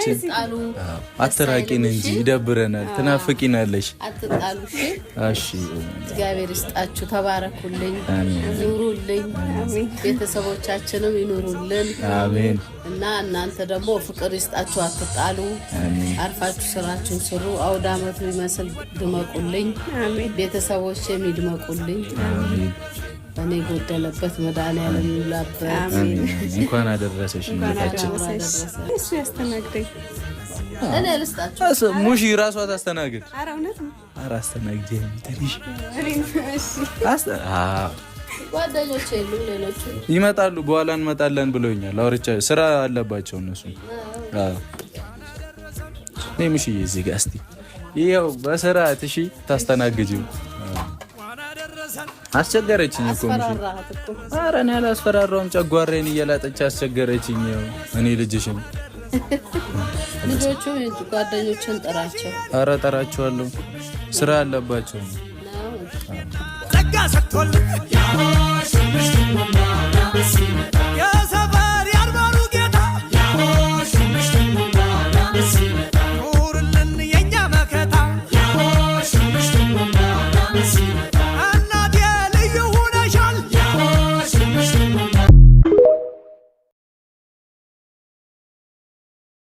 ሁላችን አትራቂን እንጂ ይደብረናል። ትናፍቂናለሽ። አትጣሉ። እሺ እግዚአብሔር ይስጣችሁ። ተባረኩልኝ፣ ኑሩልኝ፣ ቤተሰቦቻችንም ይኑሩልን። አሜን። እና እናንተ ደግሞ ፍቅር ይስጣችሁ። አትጣሉ። አርፋችሁ ስራችሁን ስሩ። አውደ ዓመቱ ይመስል ድመቁልኝ። ቤተሰቦች የሚድመቁልኝ። በእኔ ጎደለበት መድኃኒዓለም ይሙላበት። እንኳን አደረሰሽ እናታችን። እሱ ያስተናግደኝ። እኔ ልስጣችሁ። ሙሺ ራሷ ታስተናግድ። ኧረ እውነት ነው። ኧረ አስተናግጂ ትንሽ። ጓደኞቼ የሉም ሌሎቹ ይመጣሉ። በኋላ እንመጣለን ብለውኛል። አውርቻ ስራ አለባቸው እነሱ። ነይ ሙሺዬ እዚህ ጋር እስቲ ይኸው በስርዓት እሺ ታስተናግጂው። አስቸገረችኝ እኮ ሙሺ። ኧረ እኔ አላስፈራራሁም። ጨጓራዬን እየላጠች አስቸገረችኝ። ይኸው እኔ ልጅሽም ልጆቹ ጓደኞችን ጥራቸው። ኧረ ጠራቸዋለሁ። ስራ አለባቸው ነው። ጸጋ ሰጥቶልኝ